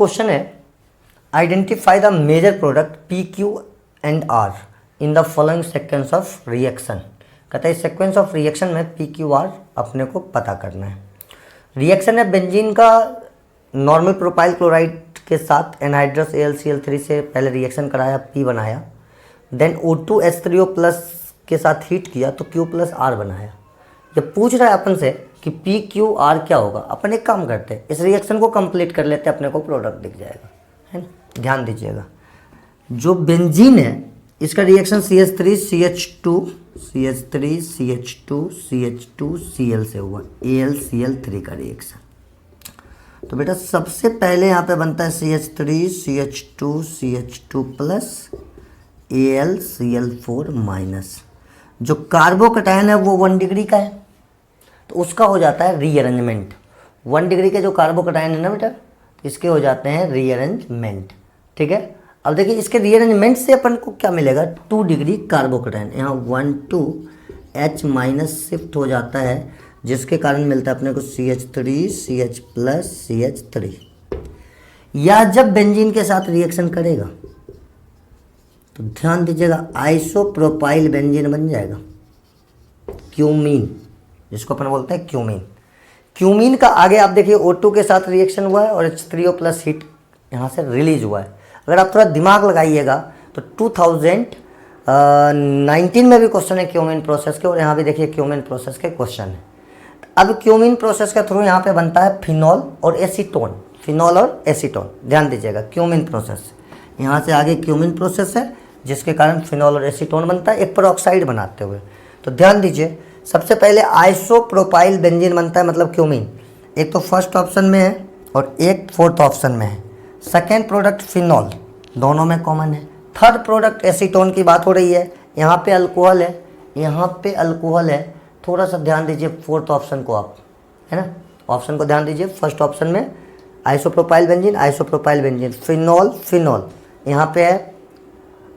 Question है, identify the major product P Q and R in the following sequence of reaction. कहता है इस sequence of reaction में P Q R अपने को पता करना है। रिएक्शन है बेंजीन का नॉर्मल प्रोपाइल क्लोराइड के साथ एनहाइड्रस AlCl3 से पहले रिएक्शन कराया, पी बनाया, देन O2H3O प्लस के साथ हीट किया तो Q प्लस R बनाया। ये पूछ रहा है अपन से कि PQR क्या होगा। अपन एक काम करते हैं, इस रिएक्शन को कंप्लीट कर लेते हैं, अपने को प्रोडक्ट दिख जाएगा, है ना। ध्यान दीजिएगा, जो बेंजीन है इसका reaction CH3 CH2 CH3 CH2 CH2 Cl से हुआ, AlCl3 का रिएक्शन। तो बेटा सबसे पहले यहाँ पे बनता है CH3 CH2 CH2 plus AlCl4 minus. जो कार्बोकैटायन है वो 1 डिग्री का है तो उसका हो जाता है रीअरेंजमेंट। 1 डिग्री के जो कार्बोकैटायन है ना बेटा, इसके हो जाते हैं रीअरेंजमेंट। ठीक है, अब देखिए इसके रीअरेंजमेंट से अपन को क्या मिलेगा, 2 डिग्री कार्बोकैटायन, यहाँ 1 2 H माइनस शिफ्ट हो जाता है, जिसके कारण मिलता है अपने को CH3 CH प्लस CH3। या जब बेंजीन के साथ रिएक्शन करेगा तो ध्यान दीजिएगा आइसोप्रोपाइल बेंजीन बन जाएगा, क्यूमीन, जिसको अपन बोलते हैं क्यूमीन। क्यूमीन का आगे आप देखिए O2 के साथ रिएक्शन हुआ है और H3O प्लस हीट यहाँ से रिलीज हुआ है। अगर आप थोड़ा दिमाग लगाइएगा तो 2019 में भी क्वेश्चन है क्यूमीन प्रोसेस के, और यहाँ भी देखिए क्यूमीन प्रोसेस के क्वेश्चन है। अब क्यूमीन प्रोसेस के थ्रू यहाँ पे बनता है फिनॉल और एसीटोन, फिनॉल और एसीटोन। ध्यान दीजिएगा क्यूमीन प्रोसेस, यहाँ से आगे क्यूमीन प्रोसेस है जिसके कारण फिनॉल और एसीटोन बनता है एक पेरोक्साइड बनाते हुए। तो ध्यान दीजिए, सबसे पहले आइसोप्रोपाइल बेंजीन बनता है, मतलब क्यूमीन। एक तो फर्स्ट ऑप्शन में है और एक फोर्थ ऑप्शन में है। सेकेंड प्रोडक्ट फिनॉल, दोनों में कॉमन है। थर्ड प्रोडक्ट एसीटोन की बात हो रही है, यहाँ पे अल्कोहल है, यहाँ पे अल्कोहल है। थोड़ा सा ध्यान दीजिए फोर्थ ऑप्शन को आप, है ना, ऑप्शन को ध्यान दीजिए। फर्स्ट ऑप्शन में आइसोप्रोपाइल बेंजीन, फिनॉल फिनॉल, यहाँ पे है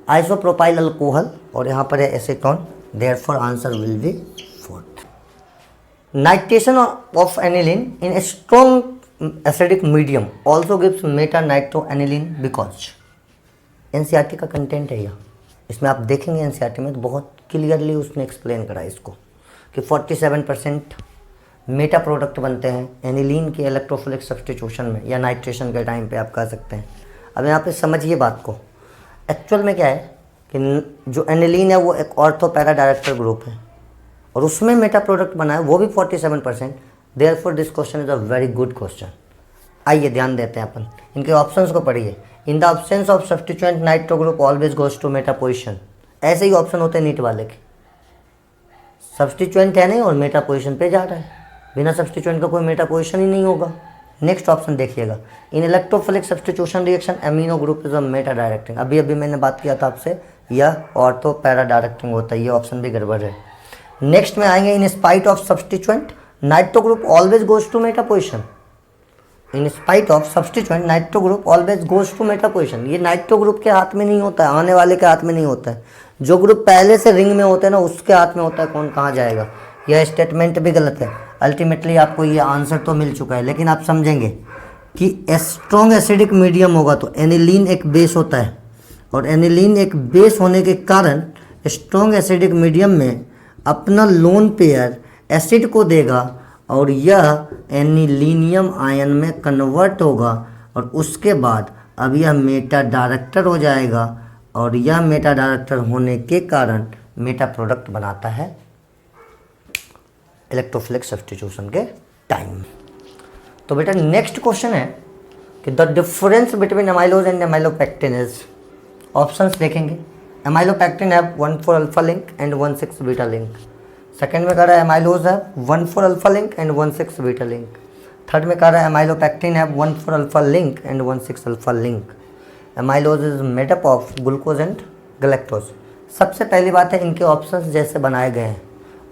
आइसोप्रोपाइल अल्कोहल और यहाँ पर है acetone. Therefore answer will be fourth. Nitration of aniline in a strong acidic medium also gives Meta nitro aniline because. NCERT का कंटेंट है यह, इसमें आप देखेंगे एनसीईआरटी में तो बहुत क्लियरली उसने एक्सप्लेन करा इसको कि 47% मेटा प्रोडक्ट बनते हैं एनिलीन के इलेक्ट्रोफिलिक सब्स्टिट्यूशन में या नाइट्रेशन के टाइम पे आप कह सकते हैं। अब यहाँ पे समझिए बात को, एक्चुअल में क्या है कि जो एनिलीन है वो एक ऑर्थो पैरा डायरेक्टर ग्रुप है और उसमें मेटा प्रोडक्ट बना है वो भी 47%। Therefore this question is a very good question. आइए ध्यान देते हैं अपन, इनके ऑप्शंस को पढ़िए। In the absence of substituent nitro group always goes to meta position. ऐसे ही ऑप्शन होते हैं नीट वाले के, सब्स्टिट्यूएंट है नहीं और मेटा पोजिशन पे जा रहा है, बिना सब्स्टिट्यूएंट का कोई मेटा पोजिशन ही नहीं होगा। नेक्स्ट ऑप्शन देखिएगा, in electrophilic substitution reaction amino group is a meta directing. अभी मैंने बात किया था आपसे, यह ऑर्थो पैरा डायरेक्टिंग होता है, ये ऑप्शन भी गड़बड़ है। नेक्स्ट में आएंगे, in spite of substituent nitro group always goes to meta position. In spite of substituent nitro group always goes to meta position. ये नाइट्रो ग्रुप के हाथ में नहीं होता है, आने वाले के हाथ में नहीं होता है। जो ग्रुप पहले से रिंग में होते हैं ना उसके हाथ में होता है कौन कहाँ जाएगा। यह स्टेटमेंट भी गलत है। अल्टीमेटली आपको ये आंसर तो मिल चुका है, लेकिन आप समझेंगे कि स्ट्रॉन्ग एसिडिक मीडियम होगा तो एनिलीन एक बेस होता है और एनिलीन एक बेस होने के कारण स्ट्रॉन्ग एसिडिक मीडियम में अपना लोन पेयर एसिड को देगा और यह एनिलीनियम आयन में कन्वर्ट होगा और उसके बाद अब यह मेटा डायरेक्टर हो जाएगा और यह मेटा डायरेक्टर होने के कारण मेटा प्रोडक्ट बनाता है इलेक्ट्रोफिलिक सब्स्टिट्यूशन के टाइम। तो बेटा नेक्स्ट क्वेश्चन है कि the difference between amylose and amylopectin is. Options देखेंगे, amylopectin have 1,4 alpha link and 1,6 beta link. Second में कह रहा है एमाइलोज है 1,4 alpha link and 1,6 beta link. Third में कह रहा है एमाइलोपेक्टिन है 1,4 alpha link and 1,6 alpha link. Amylose is made up of glucose and galactose. सबसे पहली बात है इनके ऑप्शंस जैसे बनाए गए हैं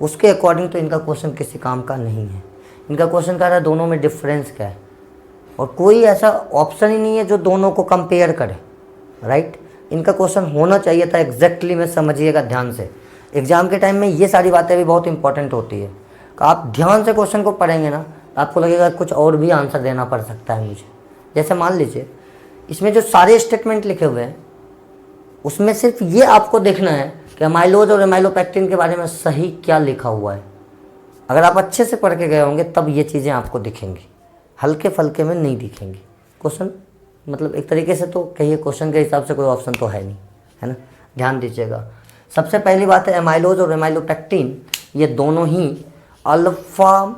उसके अकॉर्डिंग तो इनका क्वेश्चन किसी काम का नहीं है। इनका क्वेश्चन कह रहा है दोनों में डिफरेंस क्या है और कोई ऐसा ऑप्शन ही नहीं है जो दोनों को कंपेयर करे, राइट। इनका क्वेश्चन होना चाहिए था एग्जैक्टली में, समझिएगा ध्यान से। एग्जाम के टाइम में ये सारी बातें भी बहुत इंपॉर्टेंट होती है। आप ध्यान से क्वेश्चन को पढ़ेंगे ना आपको लगेगा कुछ और भी आंसर देना पड़ सकता है मुझे। जैसे मान लीजिए इसमें जो सारे स्टेटमेंट लिखे हुए हैं उसमें सिर्फ ये आपको देखना है कि अमाइलोज और एमाइलोपेक्टिन के बारे में सही क्या लिखा हुआ है। अगर आप अच्छे से पढ़ के गए होंगे तब ये चीज़ें आपको दिखेंगी, हल्के फल्के में नहीं दिखेंगी। क्वेश्चन मतलब एक तरीके से तो कहिए क्वेश्चन के हिसाब से कोई ऑप्शन तो है नहीं, है ना, ध्यान दीजिएगा। सबसे पहली बात है एमाइलोज और एमाइलोपेक्टिन ये दोनों ही अल्फा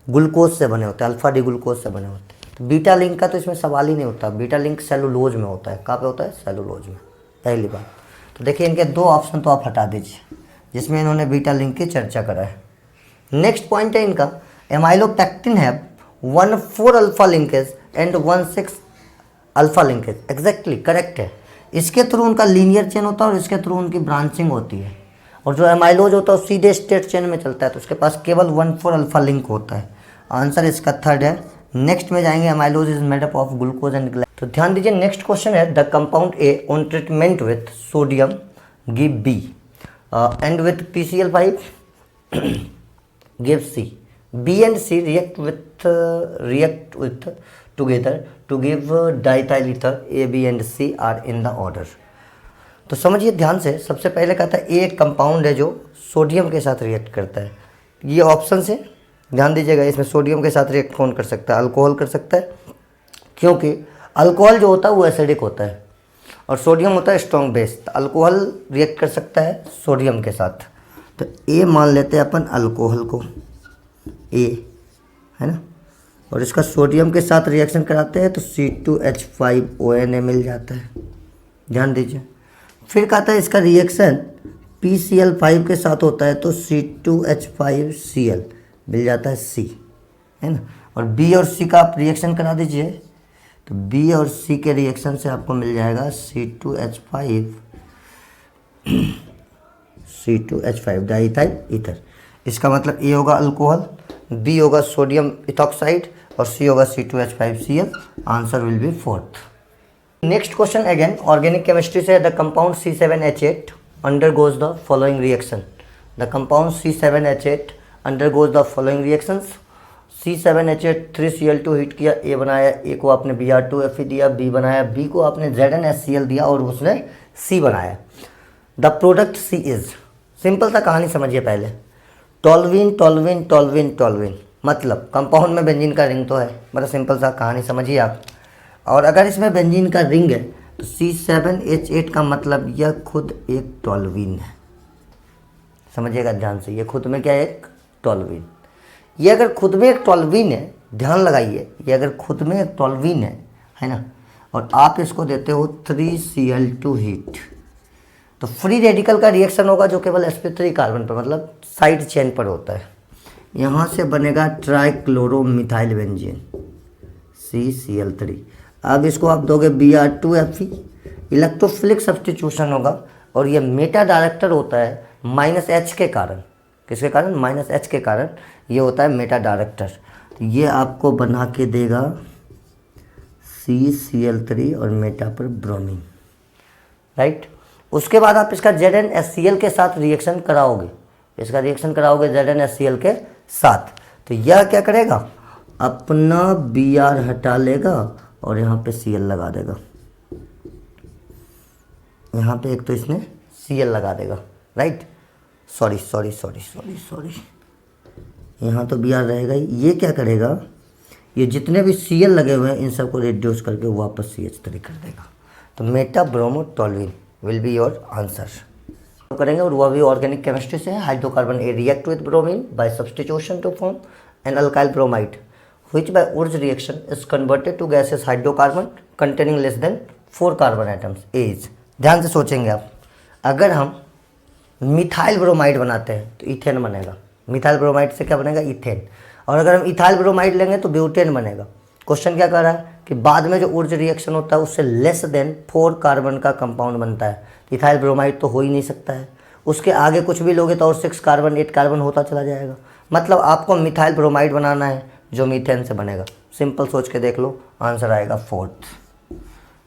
ग्लूकोज से बने होते हैं, अल्फा डी ग्लूकोज से बने होते हैं। तो बीटा लिंक का तो इसमें सवाल ही नहीं होता, बीटा लिंक सेलुलोज में होता है। कहाँ पे होता है? सेलुलोज में, पहली बात। तो देखिए इनके दो ऑप्शन तो आप हटा दीजिए जिसमें इन्होंने बीटा लिंक की चर्चा करा है। नेक्स्ट पॉइंट है इनका amylopectin have 1,4 alpha linkage and 1,6 alpha linkage. Exactly correct है। इसके थ्रू उनका लीनियर चेन होता है और इसके थ्रू उनकी ब्रांचिंग होती है। और जो एमाइलोज होता है वो सीधे स्ट्रेट चेन में चलता है, तो उसके पास केवल 1,4 अल्फा लिंक होता है। आंसर इसका थर्ड है। नेक्स्ट में जाएंगे amylose is made up of glucose and glycose. तो ध्यान दीजिए नेक्स्ट क्वेश्चन है the compound A on treatment with sodium give B and with PCl5 give C. B and C react with together to give diethyl ether. A, B and C are in the order. तो समझिए ध्यान से, सबसे पहले कहता है ए एक compound है जो सोडियम के साथ रिएक्ट करता है। ये ऑप्शन से ध्यान दीजिएगा, इसमें सोडियम के साथ रिएक्ट कौन कर सकता है? अल्कोहल कर सकता है, क्योंकि अल्कोहल जो होता है वो एसिडिक होता है और सोडियम होता है स्ट्रॉन्ग बेस। तो अल्कोहल रिएक्ट कर सकता है सोडियम के साथ, तो ए मान लेते हैं अपन अल्कोहल को, ए है ना, और इसका सोडियम के साथ रिएक्शन कराते हैं तो C2H5ONA मिल जाता है। ध्यान दीजिए। फिर कहता है इसका रिएक्शन PCl5 के साथ होता है तो C2H5Cl मिल जाता है C, है ना। और B और C का आप रिएक्शन करा दीजिए तो B और C के रिएक्शन से आपको मिल जाएगा C2H5 डाइथाइल ईथर। इसका मतलब A होगा अल्कोहल, B होगा सोडियम इथॉक्साइड और C होगा C2H5Cl। Answer will be fourth. Next question again organic chemistry से the compound C7H8 undergoes the following reaction. The compound C7H8 undergoes the following reactions. C7H8 3Cl2 heat किया, A बनाया, A को आपने Br2Fe दिया, B बनाया, B को आपने ZnHCl दिया और उसने C बनाया। The product C is, simple सा कहानी समझिए पहले, टोल्यूइन टोल्यूइन टोल्यूइन टोल्यूइन, मतलब कंपाउंड में बेंजीन का रिंग तो है, बड़ा सिंपल सा कहानी समझिए आप। और अगर इसमें बेंजीन का रिंग है तो C7H8 का मतलब यह खुद एक टोल्यूइन है। समझिएगा ध्यान से, ये खुद में क्या है? एक टोल्यूइन। ये अगर खुद में एक टोल्यूइन है, ध्यान लगाइए, ये अगर खुद में एक टोल्यूइन है ना, और आप इसको देते हो 3Cl2 हीट, तो फ्री रेडिकल का रिएक्शन होगा जो केवल sp3 कार्बन पर, मतलब साइड चेन पर होता है। यहाँ से बनेगा ट्राइक्लोरोमिथाइल बेंजीन CCl3। अब इसको आप दोगे Br2Fe, इलेक्ट्रोफिलिक सब्स्टिट्यूशन होगा और ये मेटा डायरेक्टर होता है -H के कारण। किसके कारण? -H के कारण ये होता है मेटा डायरेक्टर। तो ये आपको बना के देगा CCl3 और मेटा पर ब्रोमीन, राइट। उसके बाद आप इसका ZnHCl के साथ रिएक्शन कराओगे, इसका रिएक्शन कराओगे ZnHCl के साथ, तो यह क्या करेगा? अपना Br हटा लेगा और यहाँ पे Cl लगा देगा। यहाँ पे एक तो इसने Cl लगा देगा, राइट। सॉरी, यहाँ तो Br रहेगा ही। ये क्या करेगा? ये जितने भी Cl लगे हुए हैं इन सबको रिड्यूस करके वापस CH3 कर देगा। तो meta bromo toluene will be your answer करेंगे, और वह भी ऑर्गेनिक केमिस्ट्री से है। Hydrocarbon A react with bromine by substitution to form an alkyl bromide which by Wurtz reaction is converted to gases hydrocarbon containing less than 4 carbon atoms as. ध्यान से सोचेंगे आप, अगर हम मिथाइल ब्रोमाइड बनाते हैं तो इथेन बनेगा। मिथाइल ब्रोमाइड से क्या बनेगा? इथेन। और अगर हम इथाइल ब्रोमाइड लेंगे तो ब्यूटेन बनेगा। क्वेश्चन क्या कर रहा है कि बाद में जो ऊर्ज रिएक्शन होता है उससे लेस देन 4 कार्बन का कंपाउंड बनता है। इथाइल ब्रोमाइड तो हो ही नहीं सकता है, उसके आगे कुछ भी लोगे तो और 6 कार्बन 8 कार्बन होता चला जाएगा। मतलब आपको मिथाइल ब्रोमाइड बनाना है जो मीथेन से बनेगा। सिंपल सोच के देख लो, आंसर आएगा फोर्थ।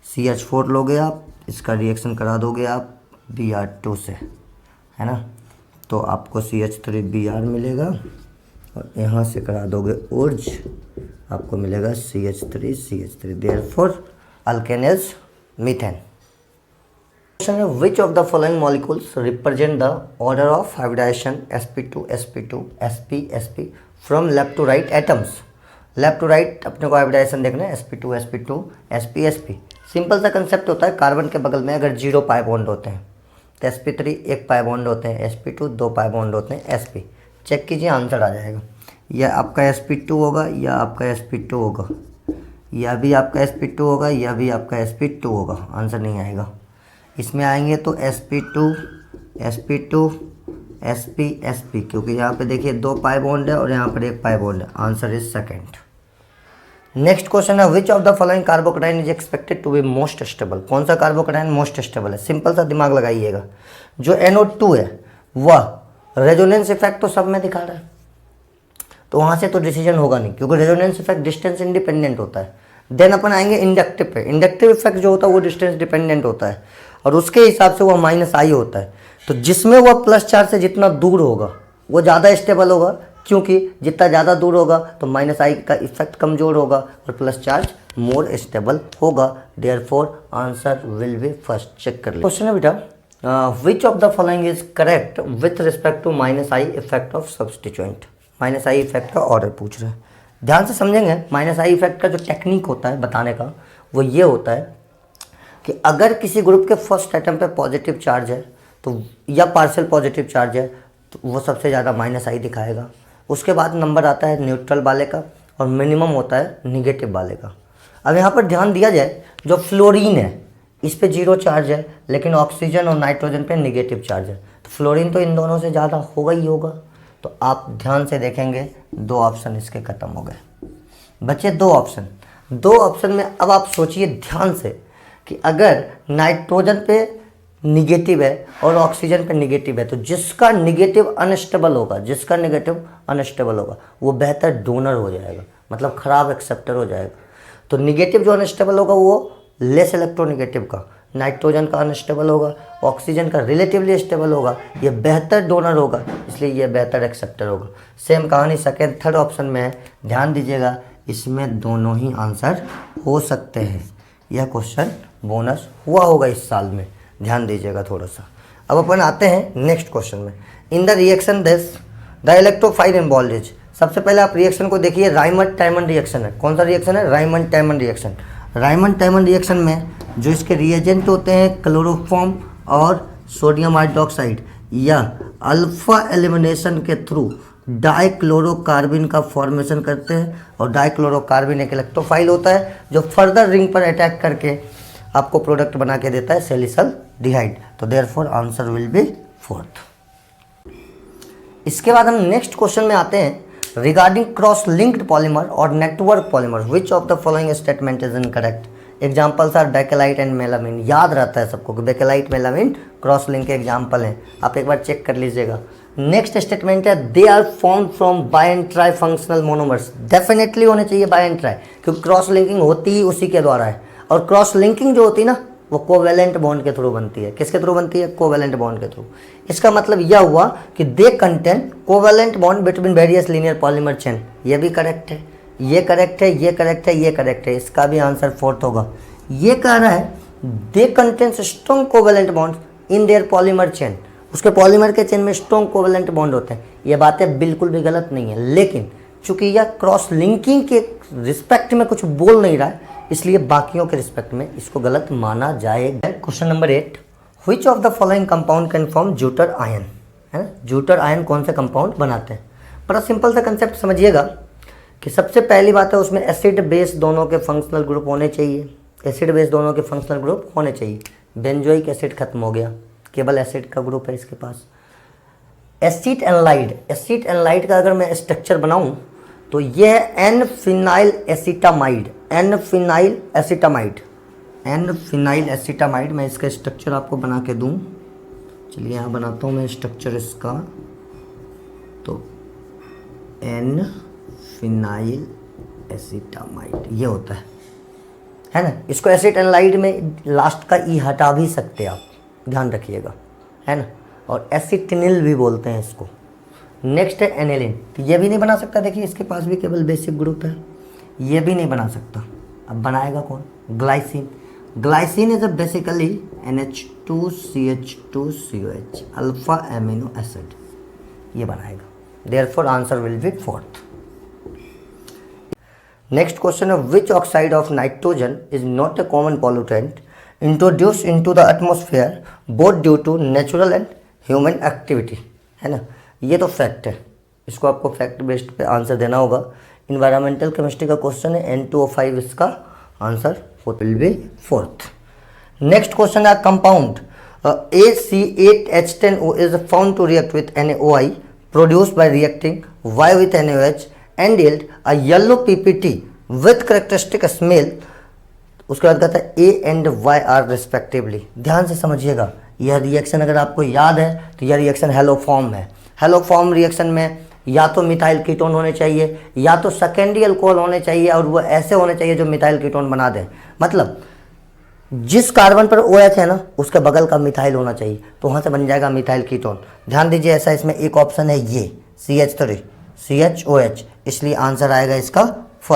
CH4 लोगे आप, इसका रिएक्शन करा दोगे आप Br2 से, है ना, तो आपको CH3Br मिलेगा और यहाँ से करा दोगे ऊर्ज, आपको मिलेगा CH3 therefore alkane is methane. Question है which of the following molecules represent the order of hybridization sp2 sp2 sp sp from left to right atoms. Left to right अपने को हाइब्रिडाइजेशन देखना है, sp2 sp2 sp sp। Simple सा concept होता है, carbon के बगल में अगर 0 पाई बॉन्ड होते हैं तो sp3 1 पाई बॉन्ड होते हैं, sp2 2 पाई बॉन्ड होते हैं, sp। चेक कीजिए आंसर आ जाएगा। यह आपका sp2 होगा या आपका sp2 होगा, या भी आपका sp2 होगा या भी आपका sp2 होगा, आंसर नहीं आएगा। इसमें आएंगे तो sp2 sp2 sp sp, क्योंकि यहाँ पे देखिए 2 पाई बॉन्ड है और यहाँ पर 1 पाई बॉन्ड है, answer is second. Next question है which of the following carbocation is expected to be most stable. कौन सा कार्बोकेटाइन मोस्ट स्टेबल है? सिंपल सा दिमाग लगाइएगा, जो NO2 है वह रेजोनेंस इफेक्ट तो सब में दिखा रहा है, तो वहाँ से तो डिसीजन होगा नहीं, क्योंकि रेजोनेंस इफेक्ट डिस्टेंस इंडिपेंडेंट होता है। देन अपन आएंगे इंडक्टिव पे। इंडक्टिव इफेक्ट जो होता है वो डिस्टेंस डिपेंडेंट होता है और उसके हिसाब से वो -I होता है। तो जिसमें वह प्लस चार्ज से जितना दूर होगा वो ज़्यादा स्टेबल होगा, क्योंकि जितना ज़्यादा दूर होगा तो -I का इफेक्ट कमज़ोर होगा और प्लस चार्ज मोर स्टेबल होगा। Therefore answer will be first. Check कर ले। क्वेश्चन है बेटा which of the following is correct with respect to -I effect of substituent. -I effect का ऑर्डर पूछ रहे हैं, ध्यान से समझेंगे। -I इफेक्ट का जो टेक्निक होता है बताने का वो ये होता है कि अगर किसी ग्रुप के फर्स्ट एटम पे पॉजिटिव चार्ज है तो या पार्शियल पॉजिटिव चार्ज है तो वो सबसे ज़्यादा -I दिखाएगा। उसके बाद नंबर आता है न्यूट्रल वाले का और मिनिमम होता है निगेटिव वाले का। अब यहाँ पर ध्यान दिया जाए, जो फ्लोरीन है इस पे 0 चार्ज है, लेकिन ऑक्सीजन और नाइट्रोजन पे नेगेटिव चार्ज है, तो फ्लोरीन तो इन दोनों से ज़्यादा होगा ही होगा। तो आप ध्यान से देखेंगे 2 ऑप्शन इसके ख़त्म हो गए, बचे 2 ऑप्शन। 2 ऑप्शन में अब आप सोचिए ध्यान से कि अगर नाइट्रोजन पे निगेटिव है और ऑक्सीजन पे निगेटिव है, तो जिसका निगेटिव अनस्टेबल होगा वो बेहतर डोनर हो जाएगा, मतलब ख़राब एक्सेप्टर हो जाएगा। तो निगेटिव जो अनस्टेबल होगा वो लेस इलेक्ट्रोनिगेटिव का, नाइट्रोजन का अनस्टेबल होगा, ऑक्सीजन का रिलेटिवली स्टेबल होगा, ये बेहतर डोनर होगा, इसलिए ये बेहतर एक्सेप्टर होगा। सेम कहानी सेकेंड थर्ड ऑप्शन में है, ध्यान दीजिएगा, इसमें दोनों ही आंसर हो सकते हैं। यह क्वेश्चन बोनस हुआ होगा इस साल में, ध्यान दीजिएगा थोड़ा सा। अब अपन आते हैं नेक्स्ट क्वेश्चन में। In the reaction this the electrophile involved. सबसे पहले आप रिएक्शन को देखिए, रायमंड-टायमंड रिएक्शन है। कौन सा रिएक्शन है? रायमंड-टायमंड रिएक्शन। रायमंड-टायमंड रिएक्शन में जो इसके रिएजेंट होते हैं क्लोरोफॉर्म और सोडियम हाइड्रोक्साइड, या अल्फा एलिमिनेशन के थ्रू डाइक्लोरोकार्बिन का फॉर्मेशन करते हैं, और डाइक्लोरोकार्बिन एक इलेक्ट्रोफाइल होता है जो फर्दर रिंग पर अटैक करके आपको प्रोडक्ट बना के देता है सैलिसल्डिहाइड। तो therefore answer will be fourth. इसके बाद हम नेक्स्ट क्वेश्चन में आते हैं, रिगार्डिंग क्रॉस लिंक्ड पॉलीमर और network polymer which of the following statement is incorrect. Examples are bakelite and melamine. याद रहता है सबको कि बेकेलाइट मेलामिन क्रॉस लिंक के एग्जाम्पल हैं, आप एक बार चेक कर लीजिएगा। नेक्स्ट स्टेटमेंट है, they are form from bi and tri functional monomers. Definitely होने चाहिए बाय एंड ट्राई, क्योंकि क्रॉस लिंकिंग होती ही उसी के द्वारा है, और क्रॉस लिंकिंग जो होती है ना वो कोवेलेंट बॉन्ड के थ्रू बनती है। किसके थ्रू बनती है? कोवेलेंट बॉन्ड के थ्रू। इसका मतलब यह हुआ कि they contain covalent bond between various linear polymer chain. ये भी करेक्ट है, ये करेक्ट है, ये करेक्ट है, ये करेक्ट है, इसका भी आंसर फोर्थ होगा। ये कह रहा है they contain strong covalent bond in their polymer chain, उसके पॉलीमर के चेन में स्ट्रॉन्ग कोवेलेंट बॉन्ड होते हैं। ये बातें बिल्कुल भी गलत नहीं है, लेकिन चूंकि यह क्रॉस लिंकिंग के रिस्पेक्ट में कुछ बोल नहीं रहा है, इसलिए बाकियों के रिस्पेक्ट में इसको गलत माना जाएगा। Question number 8, which of the following compound can form zwitter ion. है ना, ज्यूटर आयन कौन से कंपाउंड बनाते हैं? बड़ा सिंपल सा कंसेप्ट समझिएगा कि सबसे पहली बात है उसमें एसिड बेस दोनों के फंक्शनल ग्रुप होने चाहिए। एसिड बेस दोनों के फंक्शनल ग्रुप होने चाहिए। बेंजोइक एसिड खत्म हो गया, केवल एसिड का ग्रुप है इसके पास। एसिड एनलाइड का अगर मैं स्ट्रक्चर बनाऊं तो यह है एन फिनाइल एसिटामाइड। मैं इसका स्ट्रक्चर आपको बना के दूं, चलिए यहाँ बनाता हूँ मैं स्ट्रक्चर इसका। तो एन फिनाइल एसिटामाइड ये होता है ना। इसको एसिड एनलाइड में लास्ट का ई हटा भी सकते हैं आप, ध्यान रखिएगा, है ना। और एसिटिनिल भी बोलते हैं इसको। नेक्स्ट है एनिलिन, तो ये भी नहीं बना सकता, देखिए इसके पास भी केवल बेसिक ग्रुप है। ये भी नहीं बना सकता। अब बनाएगा कौन? Glycine. Glycine is basically NH2CH2COH, alpha amino acid, ये बनाएगा। Therefore answer will be fourth. Next question है, which oxide of nitrogen is not a common pollutant introduce into the atmosphere both due to natural and human activity, है ना। ये तो fact है, इसको आपको फैक्ट बेस्ड पे आंसर देना होगा। इन्वायरमेंटल केमिस्ट्री का क्वेश्चन है, N2O5 इसका answer will be fourth. Next question है, compound AC8H10O is found to react with NaOI produced by reacting Y with NaOH and yield a yellow PPT with characteristic smell। उसके बाद कहता है A and Y are respectively। ध्यान से समझिएगा, यह reaction अगर आपको याद है तो यह रिएक्शन हेलो फॉर्म है। हेलो फॉर्म रिएक्शन में या तो मिथाइल कीटोन होने चाहिए या तो सेकेंडरी अल्कोहल होने चाहिए, और वो ऐसे होने चाहिए जो मिथाइल कीटोन बना दें। मतलब जिस कार्बन पर OH है ना, उसके बगल का मिथाइल होना चाहिए, तो वहाँ से बन जाएगा मिथाइल कीटोन। ध्यान दीजिए, ऐसा इसमें एक ऑप्शन है ये CH3 CHOH, इसलिए आंसर आएगा इसका